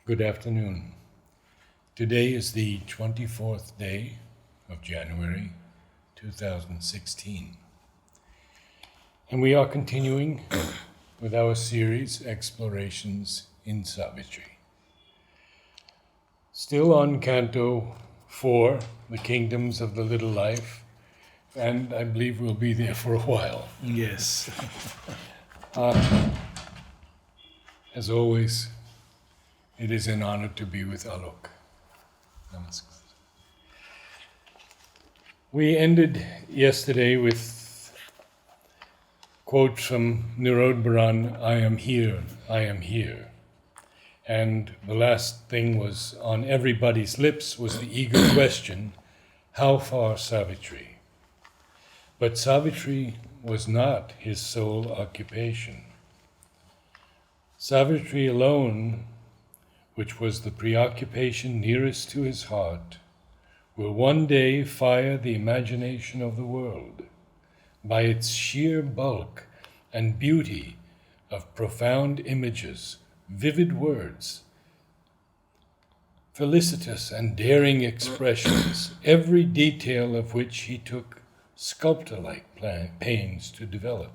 Good afternoon. Today is the 24th day of January 2016, and we are continuing with our series Explorations in Savitri. Still on Canto 4, The Kingdoms of the Little Life, and I believe we'll be there for a while. Yes. As always, it is an honor to be with Alok. Namaskar. We ended yesterday with quotes from Narad, I am here, I am here. And the last thing was on everybody's lips was the eager question, how far Savitri? But Savitri was not his sole occupation. Savitri alone, which was the preoccupation nearest to his heart, will one day fire the imagination of the world by its sheer bulk and beauty of profound images, vivid words, felicitous and daring expressions, every detail of which he took sculptor-like pains to develop.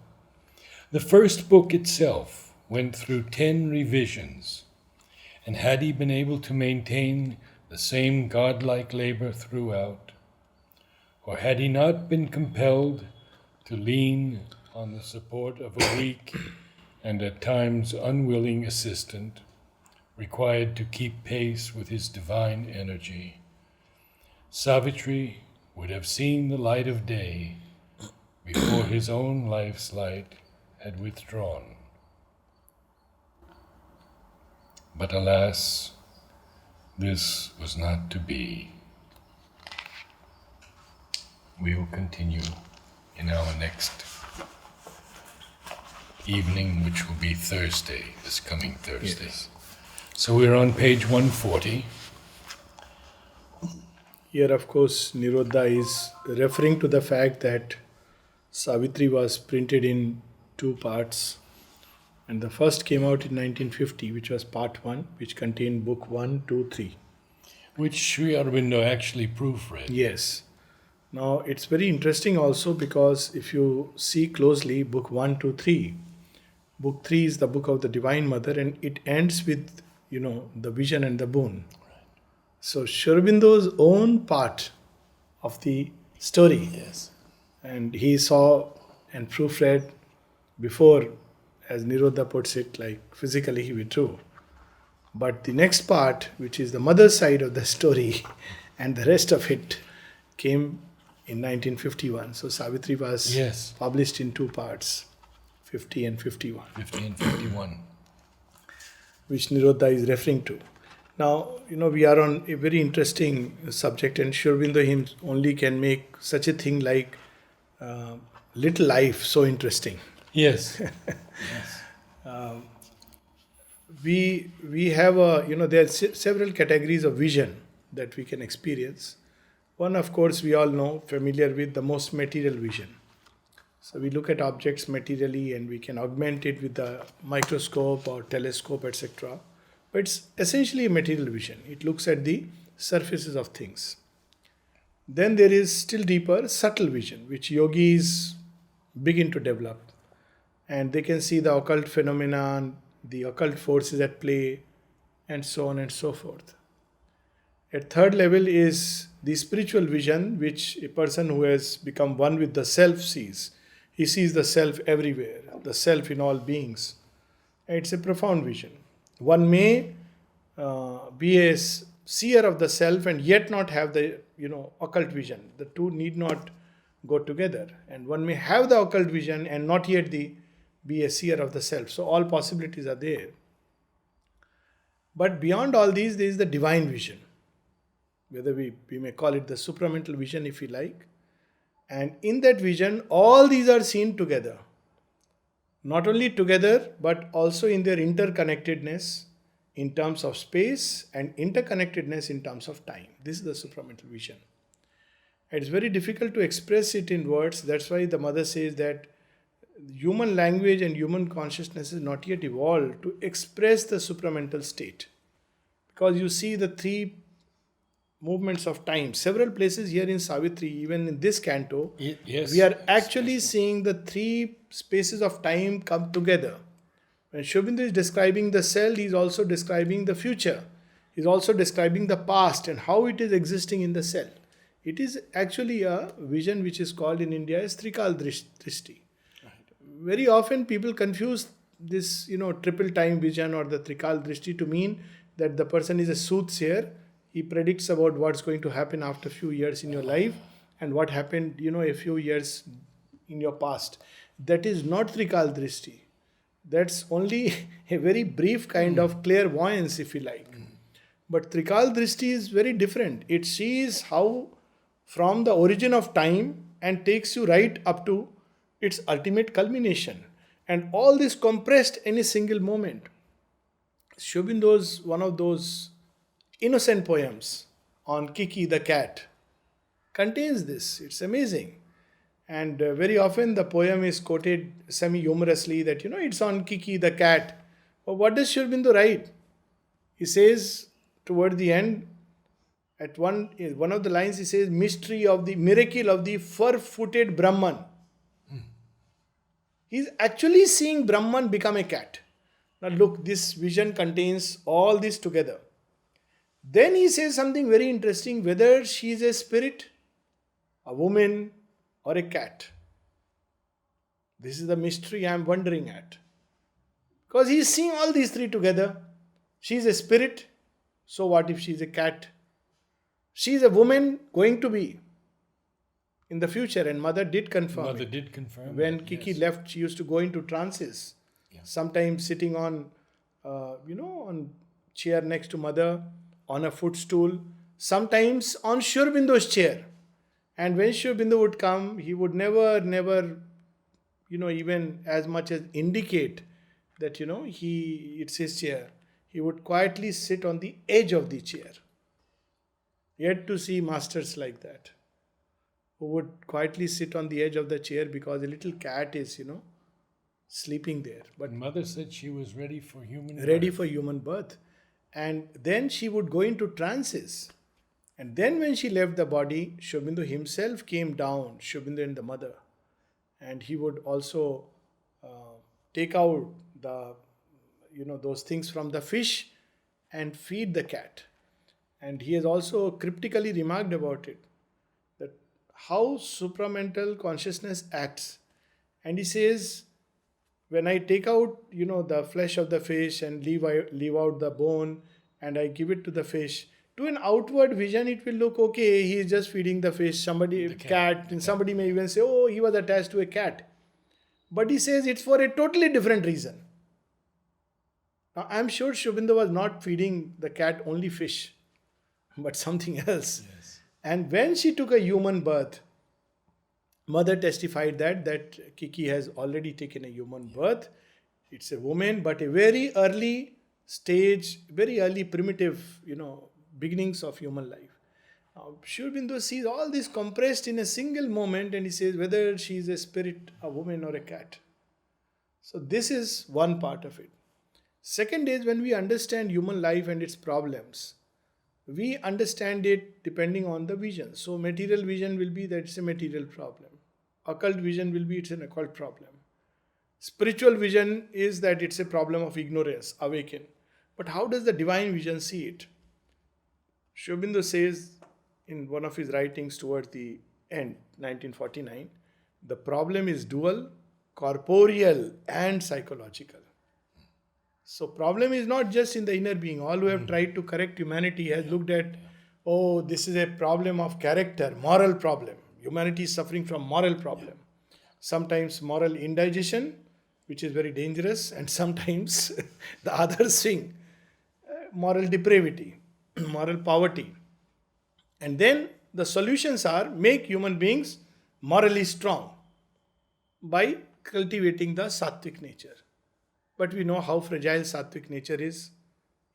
The first book itself went through 10 revisions, and had he been able to maintain the same godlike labor throughout, or had he not been compelled to lean on the support of a weak and at times unwilling assistant, required to keep pace with his divine energy, Savitri would have seen the light of day before his own life's light had withdrawn. But alas, this was not to be. We will continue in our next evening, which will be Thursday, this coming Thursday. Yes. So we're on page 140. Here, of course, Nirodha is referring to the fact that Savitri was printed in two parts. And the first came out in 1950, which was part 1, which contained book 1, 2, 3. Which Sri Aurobindo actually proofread. Yes. Now, it's very interesting also because if you see closely, book 1, 2, 3, book 3 is the book of the Divine Mother and it ends with, the vision and the boon. So, Sri Aurobindo's own part of the story. Yes. And he saw and proofread before, as Nirodha puts it, like physically he withdrew. But the next part, which is the mother's side of the story, and the rest of it came in 1951. So Savitri was published in two parts, 50 and 51. 50 and 51. Which Nirodha is referring to. Now, we are on a very interesting subject, and Sri Aurobindo him only can make such a thing like little life so interesting. Yes. Yes. We have there are several categories of vision that we can experience. One, of course, we all know, familiar with the most material vision. So we look at objects materially and we can augment it with the microscope or telescope, etc. But it's essentially a material vision. It looks at the surfaces of things. Then there is still deeper, subtle vision, which yogis begin to develop. And they can see the occult phenomena, the occult forces at play, and so on and so forth. At third level is the spiritual vision, which a person who has become one with the self sees. He sees the self everywhere, the self in all beings. And it's a profound vision. One may be a seer of the self and yet not have the occult vision. The two need not go together. And one may have the occult vision and not yet be a seer of the self. So all possibilities are there. But beyond all these, there is the divine vision. Whether we may call it the supramental vision if you like. And in that vision, all these are seen together. Not only together, but also in their interconnectedness in terms of space and interconnectedness in terms of time. This is the supramental vision. It's very difficult to express it in words. That's why the mother says that human language and human consciousness is not yet evolved to express the supramental state. because you see the three movements of time. Several places here in Savitri, even in this canto, Yes. we are actually seeing the three spaces of time come together. When Aurobindo is describing the cell, he is also describing the future. He is also describing the past and how it is existing in the cell. It is actually a vision which is called in India as Trikal Drishti. Very often people confuse this, triple time vision or the Trikal Drishti to mean that the person is a soothsayer. He predicts about what's going to happen after a few years in your life and what happened, a few years in your past. That is not Trikal Drishti. That's only a very brief kind of clairvoyance, if you like. But Trikal Drishti is very different. It sees how from the origin of time and takes you right up to its ultimate culmination. And all this compressed in a single moment. Shobindo's one of those innocent poems on Kiki the cat contains this. It's amazing. And very often the poem is quoted semi-humorously that, it's on Kiki the cat. But what does Aurobindo write? He says toward the end, at one of the lines he says, mystery of the miracle of the fur-footed Brahman. He's actually seeing Brahman become a cat. Now look, this vision contains all this together. Then he says something very interesting, whether she is a spirit, a woman, or a cat. This is the mystery I am wondering at. Because he is seeing all these three together. She is a spirit, so what if she is a cat? She is a woman going to be in the future, and mother did confirm. Mother did confirm. When Kiki left, she used to go into trances. Yeah. Sometimes sitting on, on chair next to mother, on a footstool. Sometimes on Aurobindo chair. And when Aurobindo would come, he would never, even as much as indicate that, it's his chair. He would quietly sit on the edge of the chair. Yet to see masters like that, who would quietly sit on the edge of the chair because a little cat is, sleeping there. But mother said she was ready for human birth. And then she would go into trances. And then when she left the body, Aurobindo himself came down, Aurobindo and the mother. And he would also take out the, those things from the fish and feed the cat. And he has also cryptically remarked about it, that how supramental consciousness acts. And he says, when I take out, the flesh of the fish and leave out the bone and I give it to the fish, to an outward vision, it will look okay. He is just feeding the fish, cat, and somebody may even say, oh, he was attached to a cat. But he says it's for a totally different reason. Now, I'm sure Aurobindo was not feeding the cat only fish, but something else. Yes. And when she took a human birth, mother testified that Kiki has already taken a human birth. It's a woman, but a very early stage, very early primitive, beginnings of human life. Now, Aurobindo sees all this compressed in a single moment and he says whether she is a spirit, a woman, or a cat. So this is one part of it. Second is when we understand human life and its problems, we understand it depending on the vision. So material vision will be that it's a material problem. Occult vision will be it's an occult problem. Spiritual vision is that it's a problem of ignorance, awaken. But how does the divine vision see it? Aurobindo says in one of his writings towards the end, 1949, the problem is dual, corporeal and psychological. So problem is not just in the inner being. All who have tried to correct humanity has looked at, oh, this is a problem of character, moral problem. Humanity is suffering from moral problem. Sometimes moral indigestion, which is very dangerous, and sometimes the other swing, moral depravity, moral poverty. And then the solutions are make human beings morally strong by cultivating the sattvic nature. But we know how fragile sattvic nature is.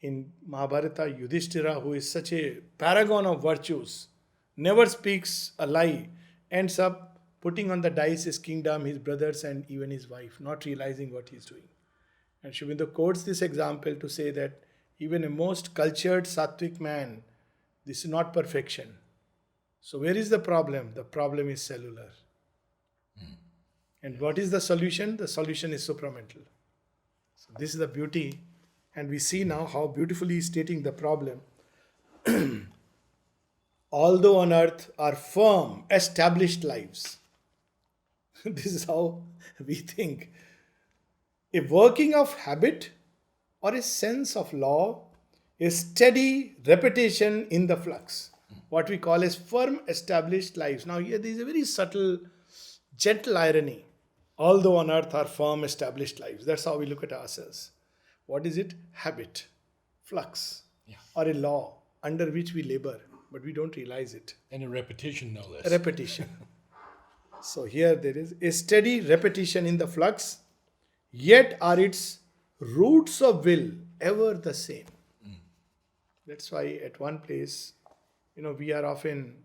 In Mahabharata, Yudhishthira, who is such a paragon of virtues, never speaks a lie, ends up putting on the dice his kingdom, his brothers, and even his wife, not realizing what he is doing. And Aurobindo quotes this example to say that Even a most cultured sattvic man, this is not perfection. So where is the problem? The problem is cellular. And what is the solution? The solution is supramental. So this is the beauty. And we see now how beautifully he is stating the problem. Although on earth are firm, established lives. This is how we think. A working of habit or a sense of law, a steady repetition in the flux. What we call as firm, established lives. Now here there is a very subtle, gentle irony. Although on earth are firm, established lives. That's how we look at ourselves. What is it? Habit, flux, or a law under which we labor, but we don't realize it. And a repetition, no less. A repetition. So here there is a steady repetition in the flux, yet are its roots of will ever the same. That's why at one place, we are often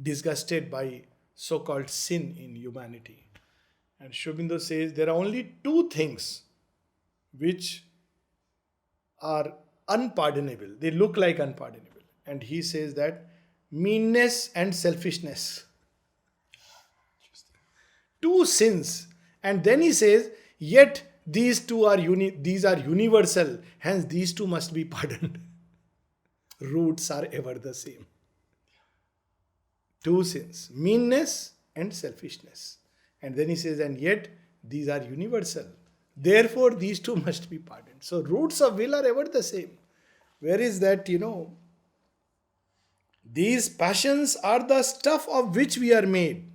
disgusted by so-called sin in humanity. And Aurobindo says there are only two things which are unpardonable. They look like unpardonable. And he says that meanness and selfishness. Two sins. And then he says, yet these two are these are universal. Hence these two must be pardoned. Roots are ever the same. Two sins. Meanness and selfishness. And then he says, and yet these are universal. Therefore, these two must be pardoned. So, roots of will are ever the same. Where is that, these passions are the stuff of which we are made.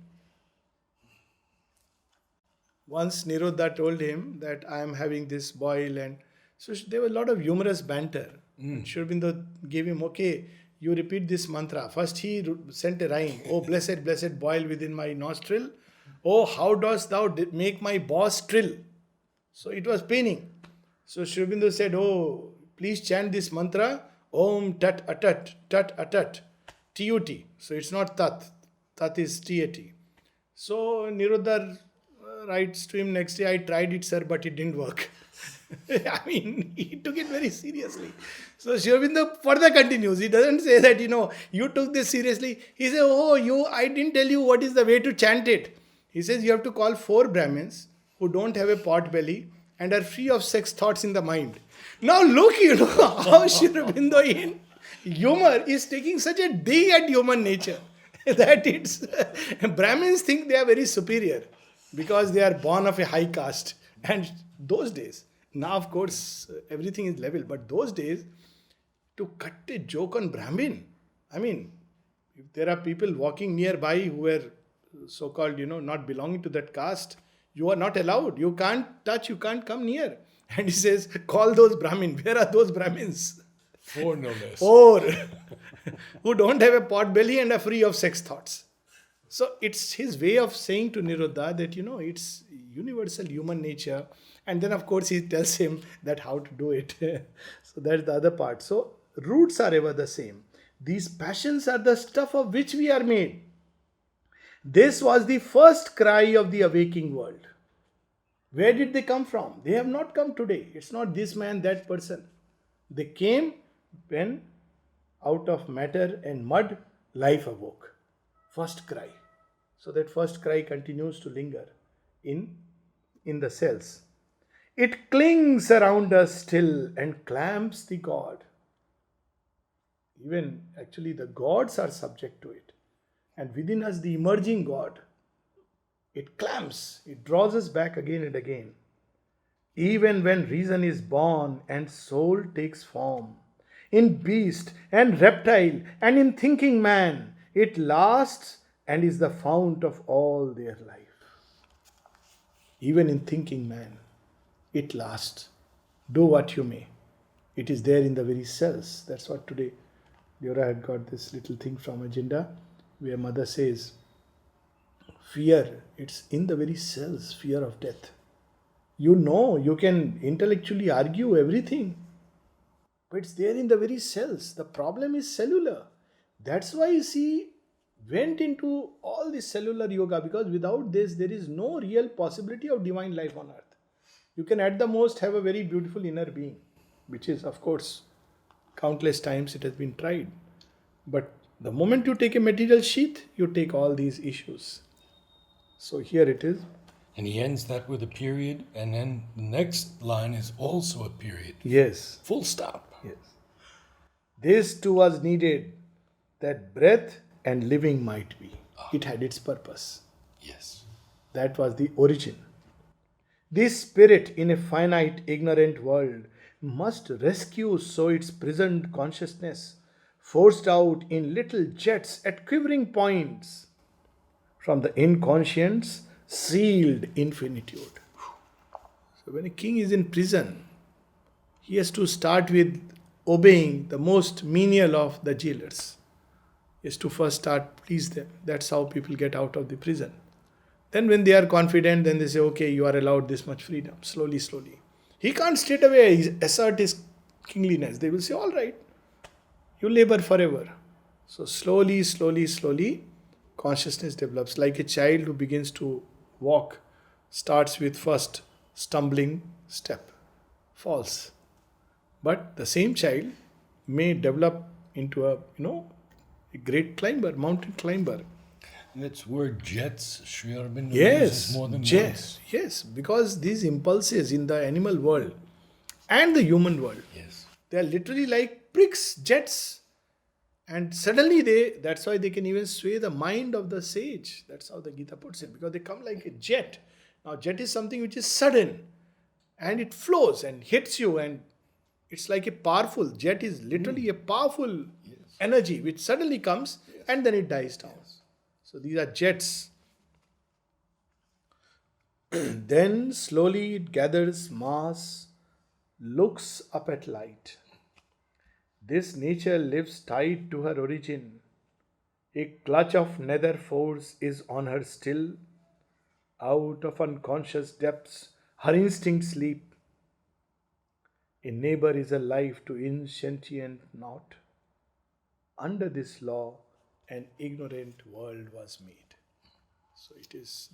Once Nirodha told him that I am having this boil, and so there was a lot of humorous banter. Aurobindo gave him, okay, you repeat this mantra. First he sent a rhyme. Oh, blessed, blessed boil within my nostril. Oh, how dost thou make my boss trill? So it was paining. So Aurobindo said, oh, please chant this mantra. Om tat atat, tat atat, T-U-T. So it's not tat. Tat is T-A-T. So Nirodha writes to him next day, I tried it, sir, but it didn't work. I mean, he took it very seriously. So Aurobindo further continues. He doesn't say that, you took this seriously. He says, I didn't tell you what is the way to chant it. He says you have to call 4 Brahmins who don't have a pot belly and are free of sex thoughts in the mind. Now look, how Aurobindo in humor is taking such a dig at human nature that it's Brahmins think they are very superior because they are born of a high caste. And those days, now of course everything is level, but those days to cut a joke on Brahmin, I mean, if there are people walking nearby who were so-called, not belonging to that caste, you are not allowed. You can't touch, you can't come near. And he says, call those Brahmin. Where are those Brahmins? 4 no less. 4 who don't have a pot belly and are free of sex thoughts. So it's his way of saying to Nirodha that, it's universal human nature. And then, of course, he tells him that how to do it. So that's the other part. So roots are ever the same. These passions are the stuff of which we are made. This was the first cry of the awaking world. Where did they come from? They have not come today. It's not this man, that person. They came when out of matter and mud, life awoke. First cry. So that first cry continues to linger in the cells. It clings around us still and clamps the God. Even actually the gods are subject to it. And within us, the emerging God, it clamps, it draws us back again and again. Even when reason is born and soul takes form, in beast and reptile and in thinking man, it lasts and is the fount of all their life. Even in thinking man, it lasts. Do what you may. It is there in the very cells. That's what today, Deora had got this little thing from Agenda, where mother says, fear, it's in the very cells, fear of death. You can intellectually argue everything, but it's there in the very cells. The problem is cellular. That's why he went into all this cellular yoga, because without this, there is no real possibility of divine life on earth. You can at the most have a very beautiful inner being, which is, of course, countless times it has been tried. But the moment you take a material sheath, you take all these issues. So here it is. And he ends that with a period, and then the next line is also a period. Yes. Full stop. Yes. This too was needed, that breath and living might be. It had its purpose. Yes. That was the origin. This spirit in a finite, ignorant world must rescue so its prisoned consciousness, forced out in little jets at quivering points from the inconscient's sealed infinitude. So when a king is in prison, he has to start with obeying the most menial of the jailers. He has to first start please them. That's how people get out of the prison. Then when they are confident, then they say, okay, you are allowed this much freedom. Slowly, slowly. He can't straight away assert his kingliness. They will say, all right, you labor forever. So slowly, slowly, slowly, consciousness develops. Like a child who begins to walk, starts with first stumbling step, falls. But the same child may develop into a great climber, mountain climber. That's word jets, Sri Aurobindo Yes, uses more than yes, yes, because these impulses in the animal world and the human world, Yes. they are literally like pricks, jets. And suddenly that's why they can even sway the mind of the sage. That's how the Gita puts it, because they come like a jet. Now, jet is something which is sudden and it flows and hits you, and it's like a powerful jet is literally a powerful energy which suddenly comes and then it dies down. So these are jets. Then slowly it gathers mass, looks up at light. This nature lives tied to her origin. A clutch of nether force is on her still. Out of unconscious depths, her instincts leap. A neighbor is a life to insentient naught. Under this law, an ignorant world was made. So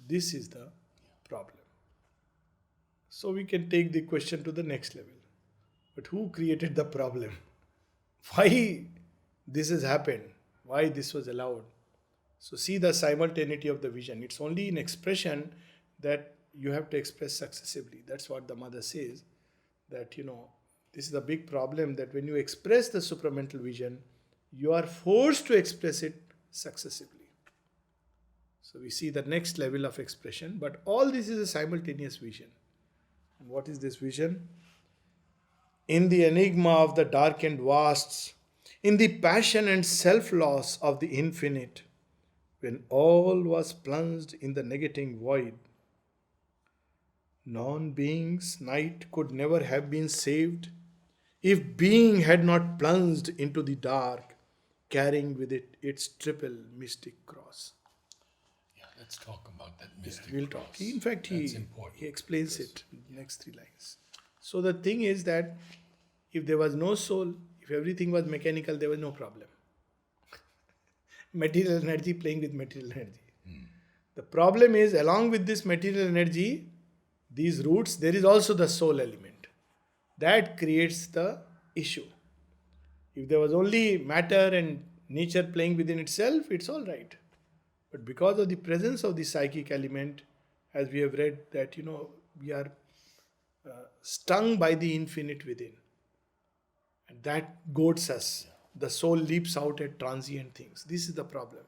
this is the problem. So we can take the question to the next level. But who created the problem? Why this has happened? Why this was allowed? So see the simultaneity of the vision. It's only in expression that you have to express successively. That's what the mother says. That this is the big problem, that when you express the supramental vision, you are forced to express it successively. So we see the next level of expression, but all this is a simultaneous vision. And what is this vision? In the enigma of the darkened vasts, in the passion and self-loss of the infinite, when all was plunged in the negating void, non-being's night could never have been saved if being had not plunged into the dark, carrying with it its triple mystic cross. Yeah, let's talk about that mystic We'll cross. talk. In fact, That's important. he explains it in the next 3 lines. So the thing is that if there was no soul, if everything was mechanical, there was no problem. Material energy playing with material energy. The problem is, along with this material energy, these roots, there is also the soul element. That creates the issue. If there was only matter and nature playing within itself, it's all right. But because of the presence of the psychic element, as we have read that, we are stung by the infinite within. And that goads us. The soul leaps out at transient things. This is the problem.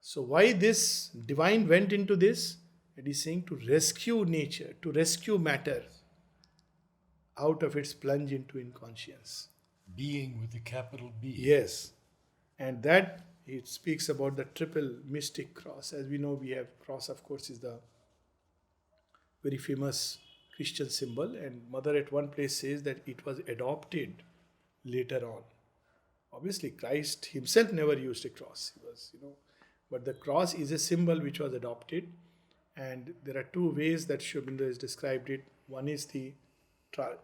So why this divine went into this? It is saying to rescue nature, to rescue matter out of its plunge into inconscience. Being with the capital B. Yes. And that it speaks about the triple mystic cross. As we know, we have cross, of course, is the very famous Christian symbol. And Mother at one place says that it was adopted later on. Obviously, Christ himself never used a cross. He was, but the cross is a symbol which was adopted. And there are 2 ways that Sri Aurobindo has described it. One is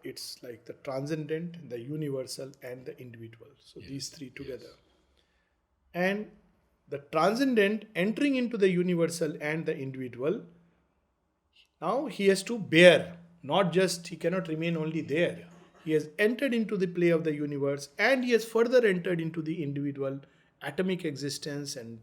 it's like the transcendent, the universal, and the individual. So these 3 together. And the transcendent entering into the universal and the individual, now he has to bear. Not just, he cannot remain only there. He has entered into the play of the universe, and he has further entered into the individual atomic existence and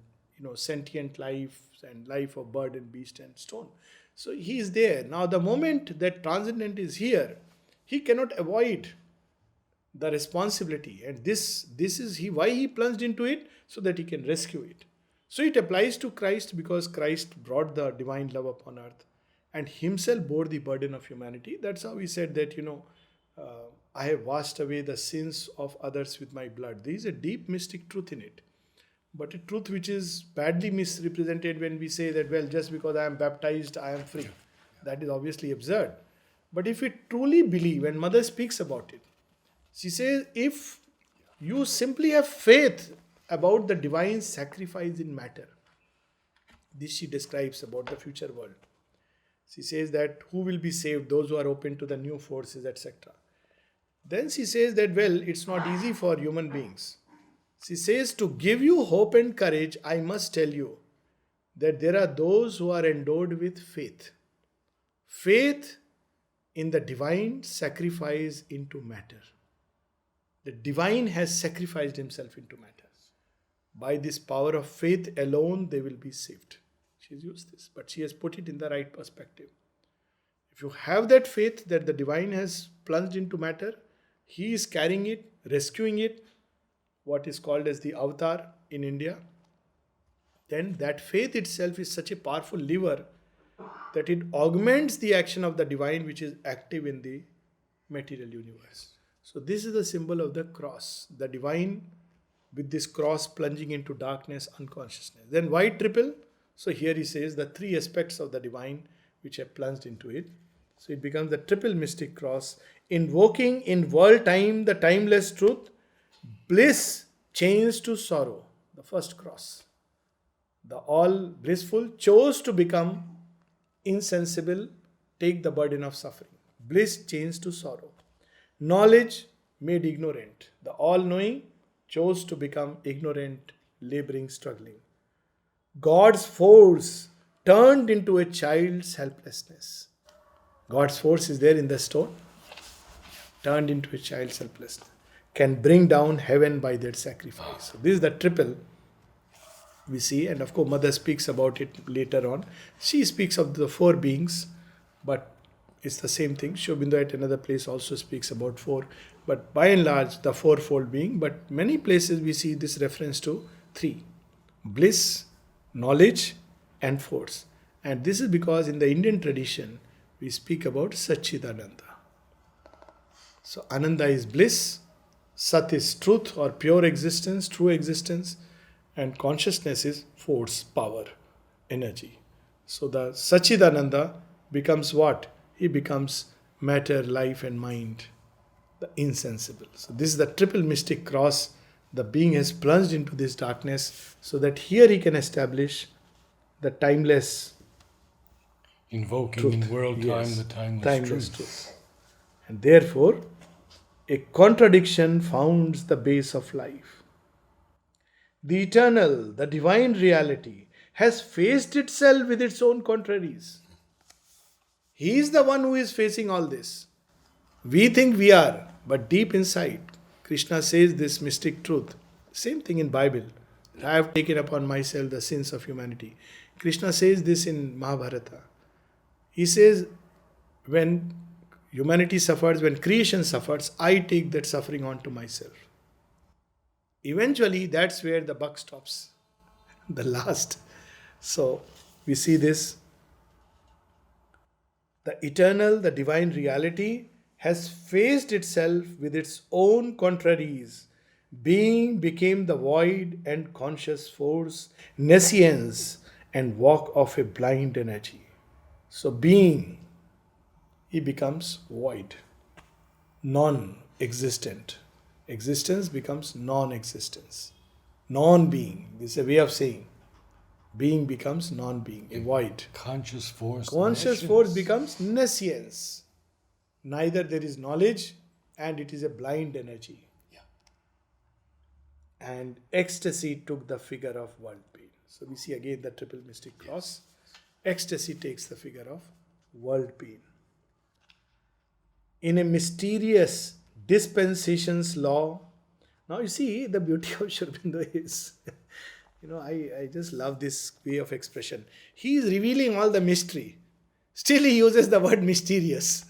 sentient life and life of bird and beast and stone. So he is there. Now the moment that transcendent is here, he cannot avoid the responsibility, and this is he why he plunged into it, so that he can rescue it. So it applies to Christ, because Christ brought the divine love upon earth and himself bore the burden of humanity. That's how he said that, I have washed away the sins of others with my blood. There is a deep mystic truth in it, but a truth which is badly misrepresented when we say that, well, just because I am baptized I am free. That is obviously absurd. But if we truly believe, and mother speaks about it, she says, if you simply have faith about the divine sacrifice in matter, this she describes about the future world. She says that who will be saved? Those who are open to the new forces, etc. Then she says that, well, it's not easy for human beings. She says, to give you hope and courage, I must tell you that there are those who are endowed with faith. Faith in the divine sacrifice into matter. The divine has sacrificed himself into matter. By this power of faith alone, they will be saved. She's used this, but she has put it in the right perspective. If you have that faith that the divine has plunged into matter, he is carrying it, rescuing it, what is called as the avatar in India, then that faith itself is such a powerful lever that it augments the action of the divine, which is active in the material universe. So this is the symbol of the cross, the divine with this cross plunging into darkness, unconsciousness. Then why triple? So here he says the three aspects of the divine which have plunged into it. So it becomes the triple mystic cross, invoking in world time the timeless truth, bliss changed to sorrow, the first cross. The all blissful chose to become insensible, take the burden of suffering. Bliss changed to sorrow. Knowledge made ignorant. The all-knowing chose to become ignorant, laboring, struggling. God's force turned into a child's helplessness. God's force is there in the stone, turned into a child's helplessness. Can bring down heaven by that sacrifice. So this is the triple we see, and of course mother speaks about it later on. She speaks of the four beings, but it's the same thing. Aurobindo at another place also speaks about four, but by and large the fourfold being. But many places we see this reference to three: bliss, knowledge, and force. And this is because in the Indian tradition we speak about Satchidananda. So Ananda is bliss, Sat is truth or pure existence, true existence, and consciousness is force, power, energy. So the Satchidananda becomes what? He becomes matter, life, and mind, the insensible. So this is the triple mystic cross. The being has plunged into this darkness so that here he can establish the timeless Invoking truth. in world time Yes, the timeless, truth. truth. And therefore, a contradiction founds the base of life. The eternal, the divine reality has faced itself with its own contraries. He is the one who is facing all this. We think we are, but deep inside, Krishna says this mystic truth. Same thing in Bible. I have taken upon myself the sins of humanity. Krishna says this in Mahabharata. He says, when humanity suffers, when creation suffers, I take that suffering onto myself. Eventually, that's where the buck stops. The last. So, we see this. The eternal, the divine reality has faced itself with its own contraries. Being became the void and conscious force, nescience and walk of a blind energy. So being, he becomes void, non-existent. Existence becomes non-existence. Non-being, this is a way of saying. Being becomes non-being, a void. Conscious force. Conscious nescience. force becomes nescience. Neither there is knowledge and it is a blind energy. Yeah. And ecstasy took the figure of world pain. So we see again the triple mystic cross. Ecstasy takes the figure of world pain. In a mysterious dispensations law. Now you see the beauty of Aurobindo is, I just love this way of expression. He is revealing all the mystery. Still he uses the word mysterious.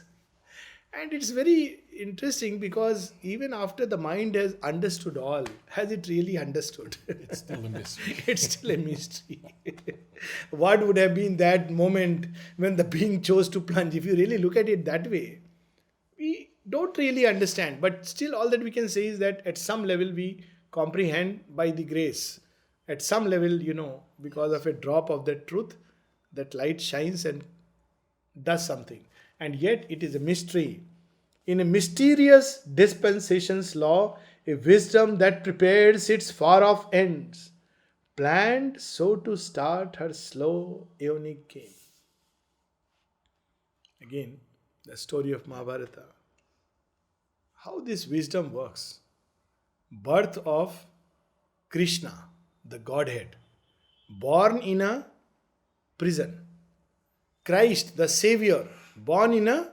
And it's very interesting because even after the mind has understood all, has it really understood? It's still a mystery. It's still a mystery. What would have been that moment when the being chose to plunge? If you really look at it that way, we don't really understand. But still, all that we can say is that at some level we comprehend by the grace. At some level, because of a drop of that truth, that light shines and does something. And yet it is a mystery. In a mysterious dispensations law, a wisdom that prepares its far off ends, planned so to start her slow aeonic game. Again, the story of Mahabharata. How this wisdom works. Birth of Krishna, the Godhead, born in a prison. Christ, the Savior, born in a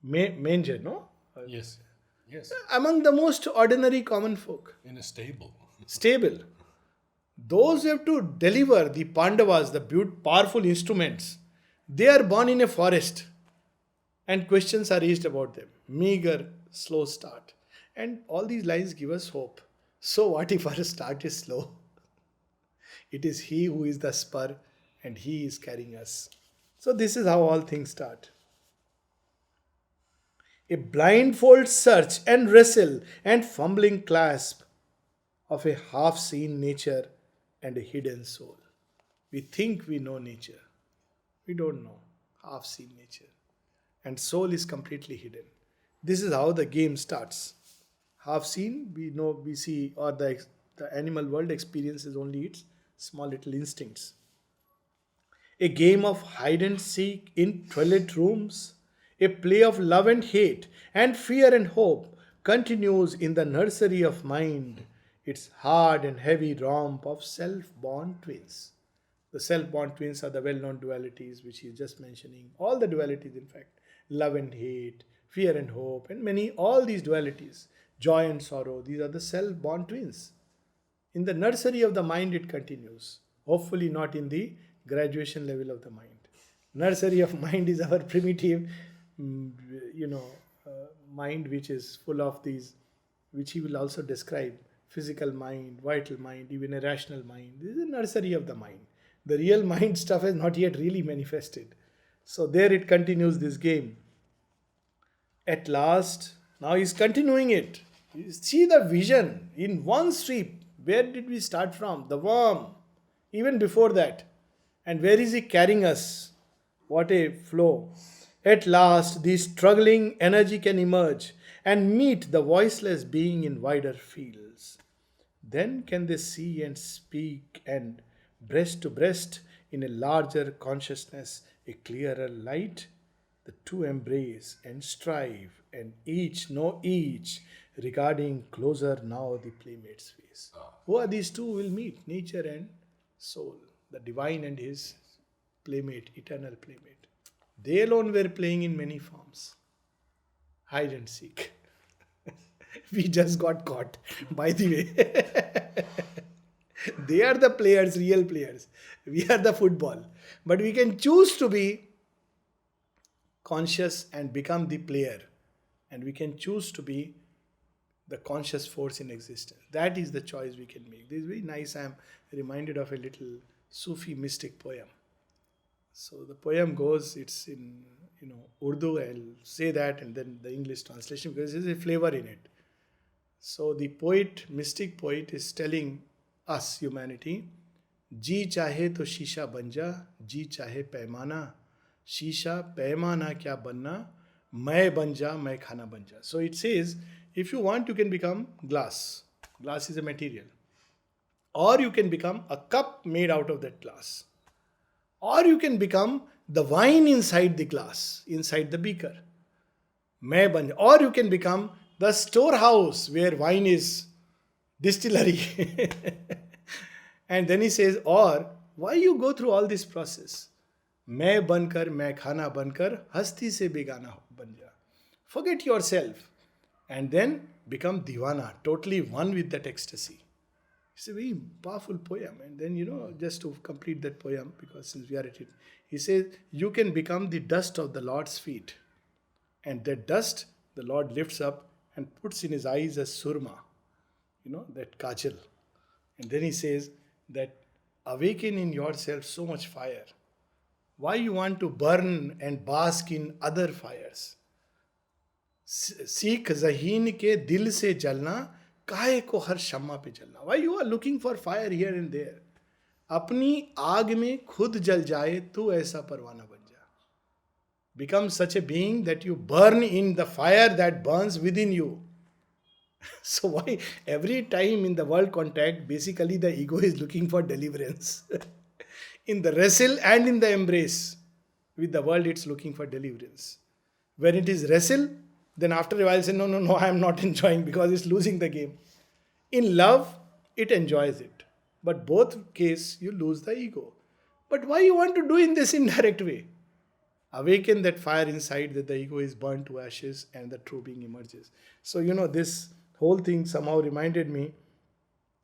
manger, no? Yes. Yes. Among the most ordinary common folk. In a stable. Stable. Those who have to deliver the Pandavas, the powerful instruments, they are born in a forest. And questions are raised about them. Meager, slow start. And all these lines give us hope. So what if our start is slow? It is He who is the spur and He is carrying us. So this is how all things start. A blindfold search and wrestle and fumbling clasp of a half-seen nature and a hidden soul. We think we know nature. We don't know. Half-seen nature. And soul is completely hidden. This is how the game starts. Half-seen, we know, we see, or the animal world experiences only its small little instincts. A game of hide and seek in toilet rooms, a play of love and hate, and fear and hope continues in the nursery of mind, its hard and heavy romp of self-born twins. The self-born twins are the well-known dualities which he is just mentioning. All the dualities, in fact, love and hate, fear and hope, and all these dualities, joy and sorrow, these are the self-born twins. In the nursery of the mind it continues, hopefully not in the graduation level of the mind. Nursery of mind is our primitive, mind which is full of these, which he will also describe, physical mind, vital mind, even a rational mind. This is a nursery of the mind. The real mind stuff has not yet really manifested. So there it continues this game. At last, now he's continuing it. You see the vision in one sweep. Where did we start from? The worm. Even before that. And where is he carrying us? What a flow. At last, the struggling energy can emerge and meet the voiceless being in wider fields. Then can they see and speak, and breast to breast in a larger consciousness, a clearer light, the two embrace and strive, and each know each, regarding closer now the playmate's face. Who are these two will meet? Nature and soul, the divine and his playmate, eternal playmate. They alone were playing in many forms. Hide and seek. We just got caught, by the way. They are the players, real players. We are the football. But we can choose to be conscious and become the player. And we can choose to be the conscious force in existence. That is the choice we can make. This is very nice. I am reminded of a little Sufi mystic poem. So the poem goes, it's in Urdu, I'll say that, and then the English translation, because there's a flavor in it. So the poet, mystic poet, is telling us, humanity, जी चाहे तो शीशा बन जा, जी चाहे पैमाना, शीशा पैमाना क्या बनना, मैं बन जा, मैं खाना बन जा. So it says, if you want, you can become glass. Glass is a material. Or you can become a cup made out of that glass. Or you can become the wine inside the glass, inside the beaker. मैं बन. Or you can become the storehouse where wine is, distillery. And then he says, or why you go through all this process? मैं बनकर, मैं खाना बनकर, हस्ती से बेगाना बन जा. Forget yourself. and then become divana, totally one with that ecstasy. It's a very powerful poem. And then, just to complete that poem, because since we are at it, he says, you can become the dust of the Lord's feet. And that dust, the Lord lifts up and puts in his eyes as surma, that kajal. And then he says that awaken in yourself so much fire. Why you want to burn and bask in other fires? सीख जहीन के दिल से जलना, काहे को हर शम्मा पे जलना. Why you are looking for fire here and there? अपनी आग में खुद जल जाए तू ऐसा परवाना बन जा. Become such a being that you burn in the fire that burns within you. So why every time in the world contact, basically the ego is looking for deliverance. In the wrestle and in the embrace with the world, it's looking for deliverance. When it is wrestle, then after a while say, no, I am not enjoying because it's losing the game. In love, it enjoys it. But both case, you lose the ego. But why you want to do in this indirect way? Awaken that fire inside that the ego is burnt to ashes and the true being emerges. So, this whole thing somehow reminded me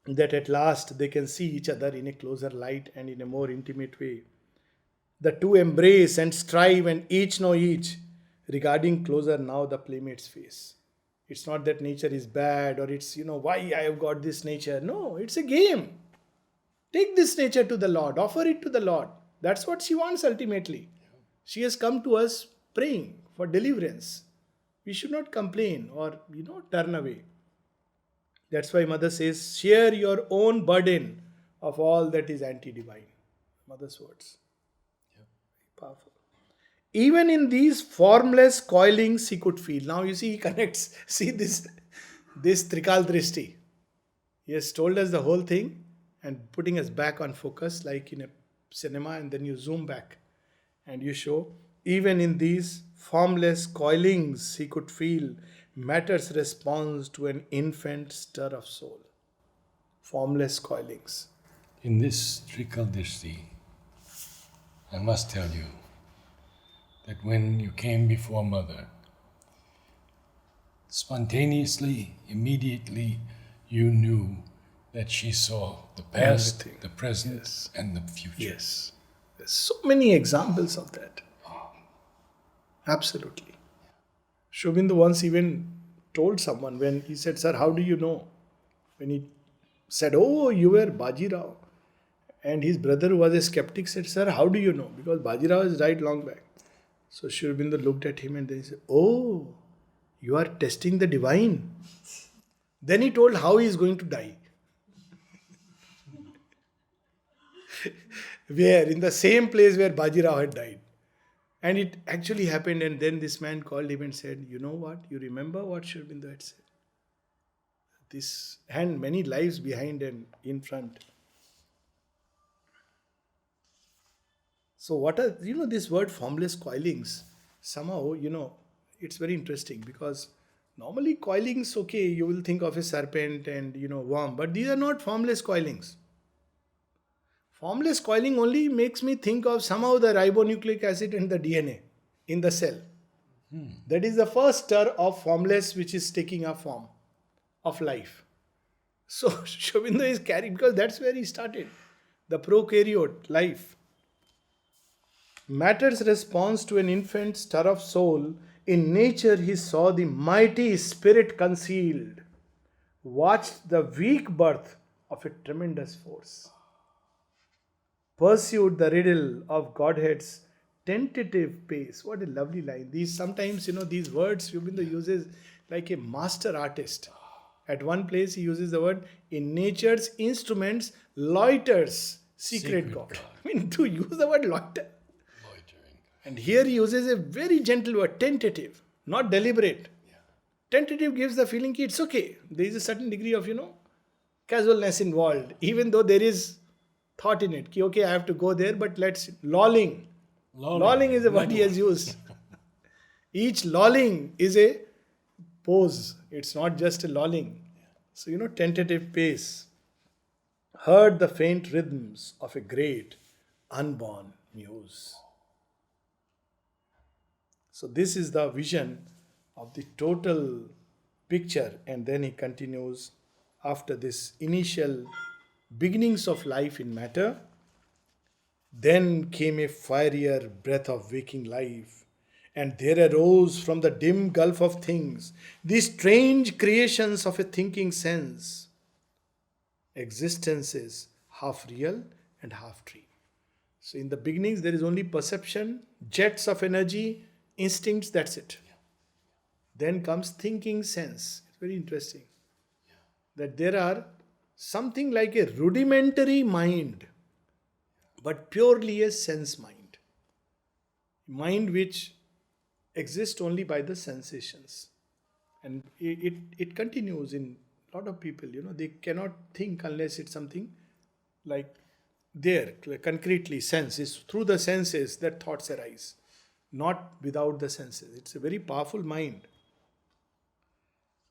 that at last they can see each other in a closer light and in a more intimate way. The two embrace and strive and each know each. Regarding closer now the playmate's face. It's not that nature is bad or it's, why I have got this nature. No, it's a game. Take this nature to the Lord. Offer it to the Lord. That's what she wants ultimately. She has come to us praying for deliverance. We should not complain or, turn away. That's why Mother says, share your own burden of all that is anti-divine. Mother's words. Yeah. Very powerful. Even in these formless coilings he could feel. Now you see, he connects. See this Trikal Drishti. He has told us the whole thing and putting us back on focus like in a cinema, and then you zoom back and you show, even in these formless coilings he could feel matter's response to an infant stir of soul. Formless coilings. In this Trikal Drishti, I must tell you that when you came before Mother, spontaneously, immediately, you knew that she saw the past, Everything. the present, Yes. and the future. Yes. There's so many examples of that. Absolutely. Aurobindo once even told someone when he said, sir, how do you know? When he said, oh, you were Bajirao. And his brother who was a skeptic said, sir, how do you know? Because Bajirao has died long back. So Aurobindo looked at him and then he said, oh, you are testing the divine. Then he told how he is going to die. Where? In the same place where Bajirao had died. And it actually happened, and then this man called him and said, you know what? You remember what Aurobindo had said? This, and many lives behind and in front. So what are, this word formless coilings, somehow, it's very interesting because normally coilings, okay, you will think of a serpent and, worm, but these are not formless coilings. Formless coiling only makes me think of somehow the ribonucleic acid and the DNA in the cell. That is the first stir of formless which is taking a form of life. So Aurobindo is carried because that's where he started. The prokaryote life. Matter's response to an infant stir of soul, in nature he saw the mighty spirit concealed, watched the weak birth of a tremendous force, pursued the riddle of Godhead's tentative pace. What a lovely line. These sometimes, these words Aurobindo uses like a master artist. At one place he uses the word, in nature's instruments loiters secret God. I mean, to use the word loiter. And here he uses a very gentle word, tentative, not deliberate. Yeah. Tentative gives the feeling that it's okay. There is a certain degree of, casualness involved, even though there is thought in it. Okay, I have to go there, but let's, lolling. Lolling is a word he has used. Each lolling is a pose. It's not just a lolling. So, tentative pace. Heard the faint rhythms of a great unborn muse. So this is the vision of the total picture, and then he continues, after this initial beginnings of life in matter, then came a fierier breath of waking life, and there arose from the dim gulf of things these strange creations of a thinking sense, existences half real and half dream. So, in the beginnings, there is only perception, jets of energy, instincts, that's it. Then comes thinking sense. It's very interesting that there are something like a rudimentary mind, but purely a sense mind. Mind which exists only by the sensations. And it continues in a lot of people, they cannot think unless it's something like there, concretely, sense. It's through the senses that thoughts arise, not without the senses. It's a very powerful mind.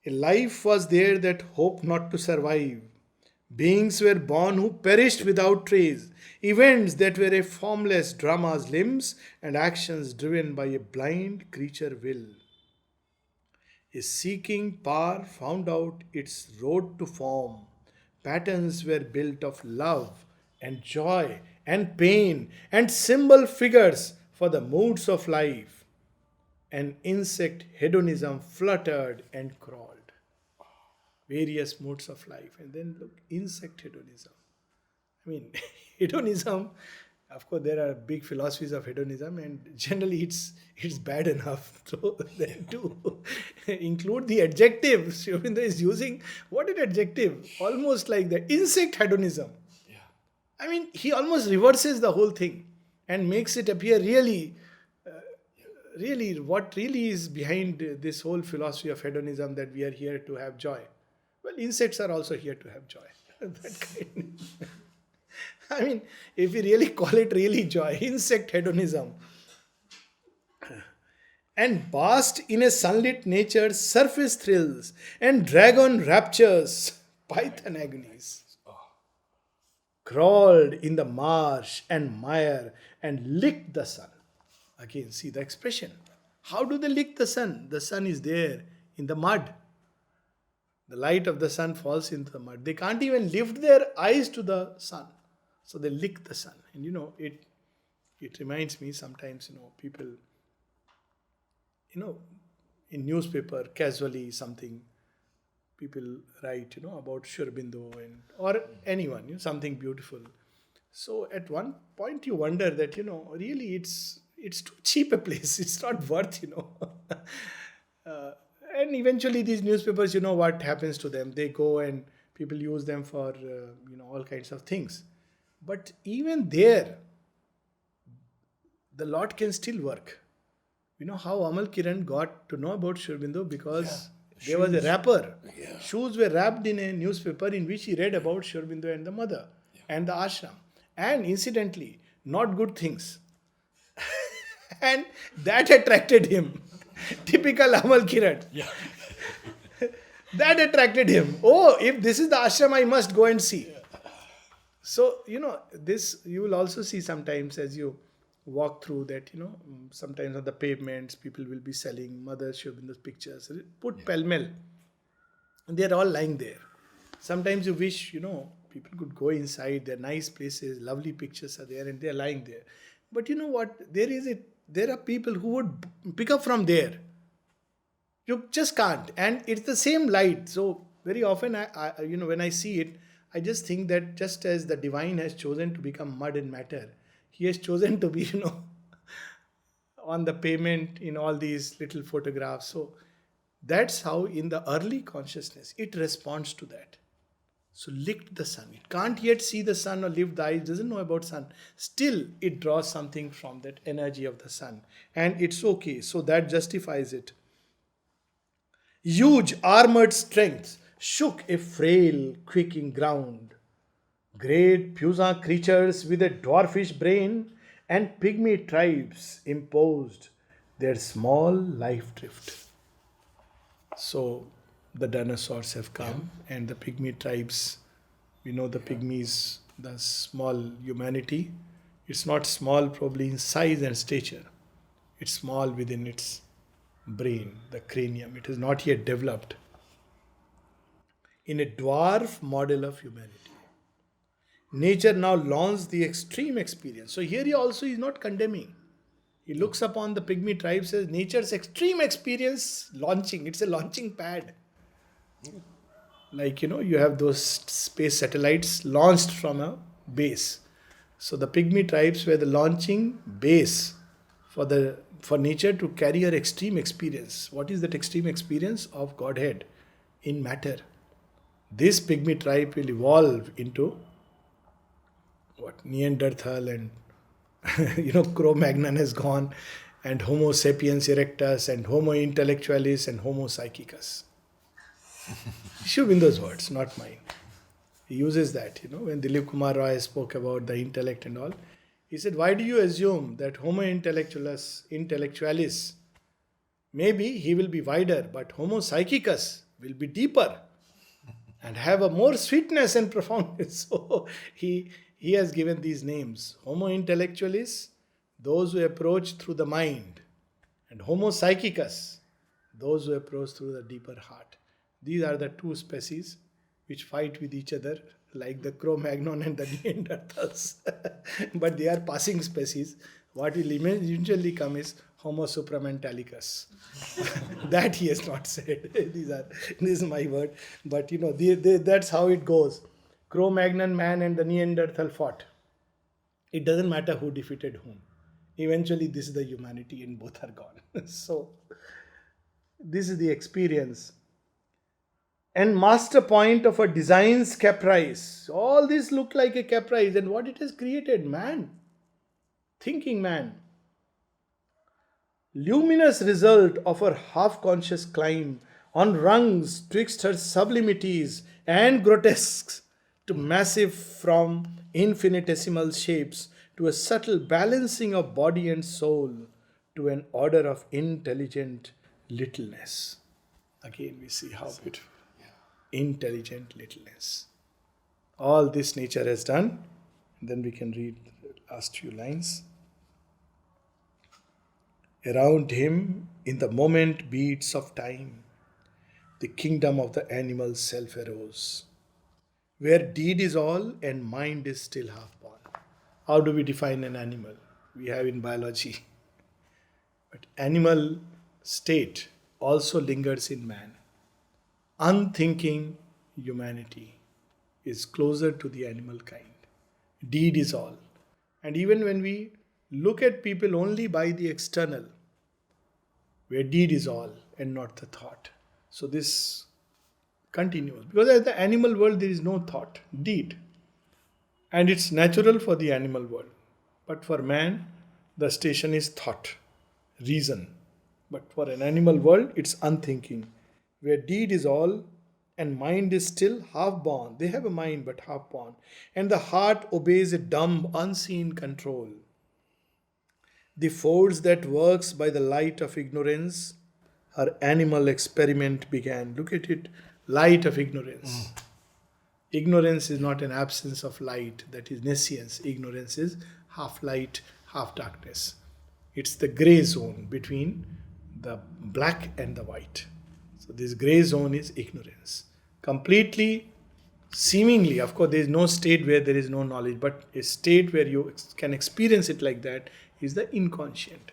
A life was there that hoped not to survive. Beings were born who perished without trace. Events that were a formless drama's limbs and actions driven by a blind creature will. A seeking power found out its road to form. Patterns were built of love and joy and pain and symbol figures for the moods of life. An insect hedonism fluttered and crawled. Various moods of life. And then look, insect hedonism. I mean, hedonism, of course, there are big philosophies of hedonism, and generally it's bad enough. So then to include the adjective, Aurobindo is using what an adjective, almost like the insect hedonism. Yeah. I mean, he almost reverses the whole thing and makes it appear really what really is behind this whole philosophy of hedonism, that we are here to have joy. Well, insects are also here to have joy. That kind. I mean, if we really call it really joy, insect hedonism. And basked in a sunlit nature's surface thrills and dragon raptures, python agonies. Crawled in the marsh and mire and licked the sun. Again, see the expression. How do they lick the sun? The sun is there in the mud. The light of the sun falls into the mud. They can't even lift their eyes to the sun. So they lick the sun. And it reminds me sometimes, people, in newspaper, casually something, people write, about Aurobindo or anyone, something beautiful. So at one point you wonder that, really it's too cheap a place. It's not worth, and eventually these newspapers, what happens to them? They go and people use them for, all kinds of things. But even there, the lot can still work. You know how Amal Kiran got to know about Aurobindo? Because there was a wrapper. Yeah. Shoes were wrapped in a newspaper in which he read about Aurobindo and the mother and the ashram. And incidentally, not good things. And that attracted him. Typical Amal Kiran. Yeah. That attracted him. Oh, if this is the ashram, I must go and see. So, this you will also see sometimes as you walk through that, sometimes on the pavements, people will be selling Mother Aurobindo's pictures. Put pell-mell. And they're all lying there. Sometimes you wish, people could go inside. They're nice places, lovely pictures are there, and they're lying there. But you know what? There are people who would pick up from there. You just can't. And it's the same light. So very often, I when I see it, I just think that just as the divine has chosen to become mud and matter, he has chosen to be, on the pavement in all these little photographs. So that's how in the early consciousness, it responds to that. So licked the sun. It can't yet see the sun or lift the eyes, doesn't know about sun. Still, it draws something from that energy of the sun. And it's okay. So that justifies it. Huge armored strength shook a frail, quaking ground. Great puissant creatures with a dwarfish brain and pygmy tribes imposed their small life drift. So the dinosaurs have come and the pygmy tribes, we know the pygmies, the small humanity. It's not small probably in size and stature. It's small within its brain, the cranium. It is not yet developed. in a dwarf model of humanity. Nature now launched the extreme experience. So here he also is not condemning. He looks upon the pygmy tribes as nature's extreme experience launching. It's a launching pad. Like, you have those space satellites launched from a base. So the pygmy tribes were the launching base for nature to carry her extreme experience. What is that extreme experience? Of Godhead in matter. This pygmy tribe will evolve into Neanderthal, and Cro-Magnon has gone, and Homo sapiens erectus, and Homo intellectualis, and Homo psychicus. Aurobindo words, not mine. He uses that, when Dilip Kumar Roy spoke about the intellect and all. He said, why do you assume that Homo intellectualis, maybe he will be wider, but Homo psychicus will be deeper and have a more sweetness and profoundness. So he has given these names. Homo intellectualis, those who approach through the mind, and Homo psychicus, those who approach through the deeper heart. These are the two species which fight with each other, like the Cro-Magnon and the Neanderthals. But they are passing species. What will eventually come is Homo supramentalisticus. That he has not said. This is my word. But that's how it goes. Cro-Magnon man and the Neanderthal fought. It doesn't matter who defeated whom. Eventually this is the humanity and both are gone. So this is the experience. And master point of a design's caprice. All this look like a caprice, and what it has created? Man. Thinking man. Luminous result of her half-conscious climb on rungs twixt her sublimities and grotesques to massive from infinitesimal shapes to a subtle balancing of body and soul to an order of intelligent littleness. Again we see how beautiful. Intelligent littleness. All this nature has done. Then we can read the last few lines. Around him, in the moment beats of time, the kingdom of the animal self arose, where deed is all and mind is still half born. How do we define an animal? We have in biology. But animal state also lingers in man. Unthinking humanity is closer to the animal kind. Deed is all. And even when we look at people only by the external, where deed is all and not the thought. So this continues. Because in the animal world there is no thought, deed. And it's natural for the animal world. But for man, the station is thought, reason. But for an animal world, it's unthinking. Where deed is all and mind is still half born. They have a mind but half born. And the heart obeys a dumb, unseen control. The force that works by the light of ignorance, her animal experiment began. Look at it, light of ignorance. Ignorance is not an absence of light, that is nescience. Ignorance is half light, half darkness. It's the grey zone between the black and the white. So this grey zone is ignorance. Completely, seemingly, of course, there is no state where there is no knowledge, but a state where you can experience it like that is the inconscient.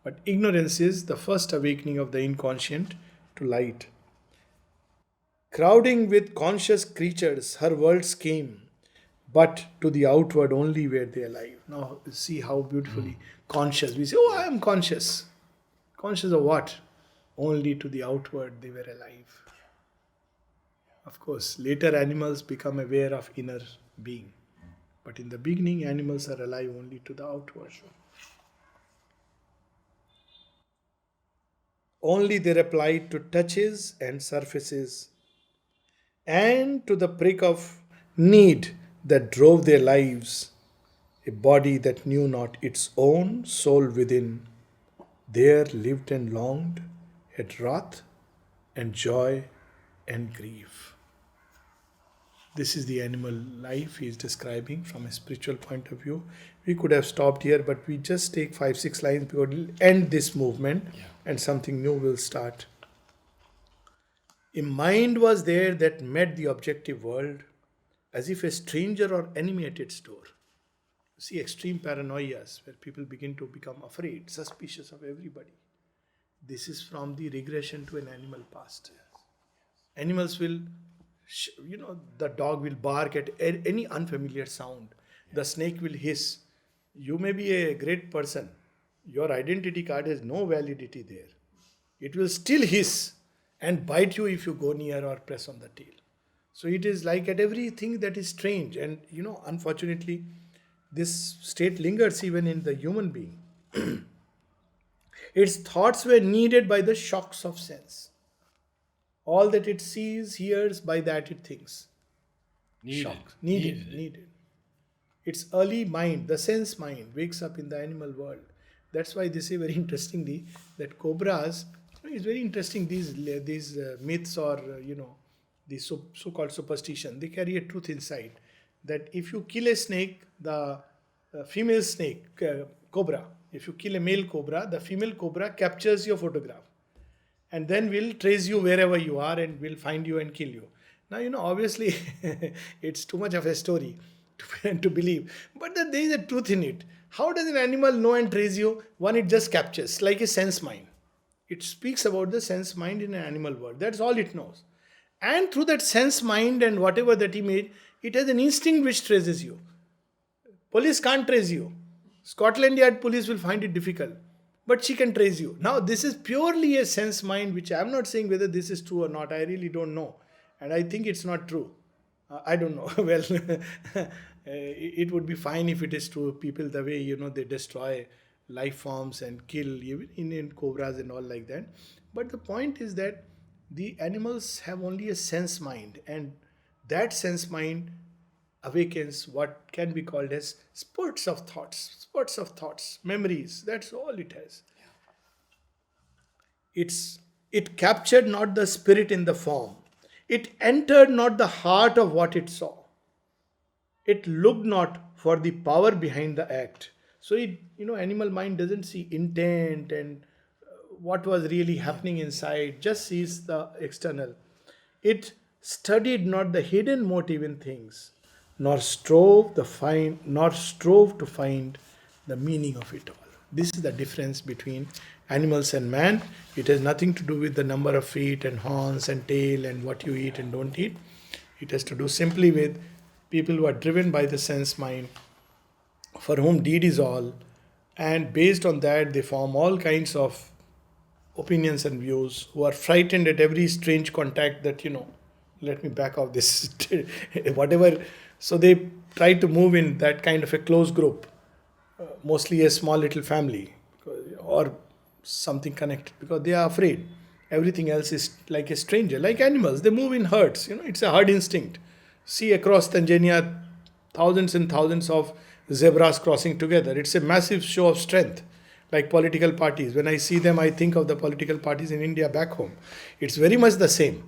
But ignorance is the first awakening of the inconscient to light. Crowding with conscious creatures, her worlds came, but to the outward only were they alive. Now see how beautifully conscious. We say, oh, I am conscious. Conscious of what? Only to the outward they were alive. Of course, later animals become aware of inner being. But in the beginning, animals are alive only to the outward. Only they replied to touches and surfaces, and to the prick of need that drove their lives, a body that knew not its own soul within, there lived and longed, had wrath and joy and grief. This is the animal life he is describing from a spiritual point of view. We could have stopped here, but we just take 5-6 lines because it will end this movement and something new will start. A mind was there that met the objective world as if a stranger or enemy at its door. See extreme paranoias where people begin to become afraid, suspicious of everybody. This is from the regression to an animal past. Animals will, the dog will bark at any unfamiliar sound. The snake will hiss. You may be a great person. Your identity card has no validity there. It will still hiss and bite you if you go near or press on the tail. So it is like at everything that is strange. And unfortunately, this state lingers even in the human being. Its thoughts were needed by the shocks of sense. All that it sees, hears, by that it thinks. Shocks. Needed. Its early mind, the sense mind, wakes up in the animal world. That's why they say very interestingly that cobras, it's very interesting, these myths or, these so-called superstition, they carry a truth inside. That if you kill a snake, the female snake, cobra, if you kill a male cobra, the female cobra captures your photograph and then will trace you wherever you are and will find you and kill you. Now, obviously, it's too much of a story to believe. But there is a truth in it. How does an animal know and trace you? One, it just captures, like a sense mind. It speaks about the sense mind in an animal world. That's all it knows. And through that sense mind and whatever that image, it has an instinct which traces you. Police can't trace you. Scotland Yard police will find it difficult. But she can trace you. Now, this is purely a sense mind, which I am not saying whether this is true or not. I really don't know. And I think it's not true. I don't know. Well, it would be fine if it is true. People, the way, they destroy life forms and kill, even in cobras and all like that. But the point is that the animals have only a sense mind. And that sense mind awakens what can be called as spurts of thoughts, memories. That's all it has. It captured not the spirit in the form. It entered not the heart of what it saw. It looked not for the power behind the act. So animal mind doesn't see intent and what was really happening inside, just sees the external. It studied not the hidden motive in things, nor strove to find the meaning of it all. This is the difference between animals and man. It has nothing to do with the number of feet and horns and tail and what you eat and don't eat. It has to do simply with people who are driven by the sense mind, for whom deed is all, and based on that they form all kinds of opinions and views, who are frightened at every strange contact that, let me back off this, whatever. So they try to move in that kind of a close group, mostly a small little family or something connected, because they are afraid. Everything else is like a stranger, like animals. They move in herds, it's a herd instinct. See across Tanzania, thousands and thousands of zebras crossing together. It's a massive show of strength, like political parties. When I see them, I think of the political parties in India back home. It's very much the same.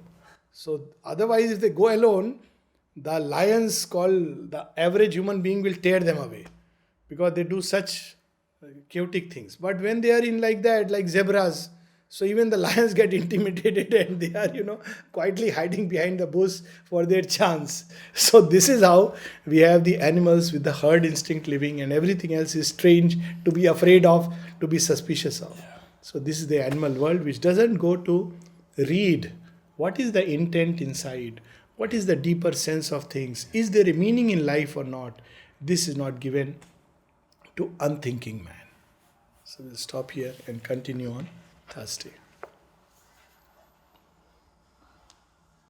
So otherwise, if they go alone, the lions, called the average human being, will tear them away because they do such chaotic things. But when they are in like that, like zebras, so even the lions get intimidated and they are, quietly hiding behind the bush for their chance. So this is how we have the animals with the herd instinct living, and everything else is strange, to be afraid of, to be suspicious of. So this is the animal world, which doesn't go to read what is the intent inside, what is the deeper sense of things, is there a meaning in life or not. This is not given to unthinking man. So we'll stop here and continue on Thursday.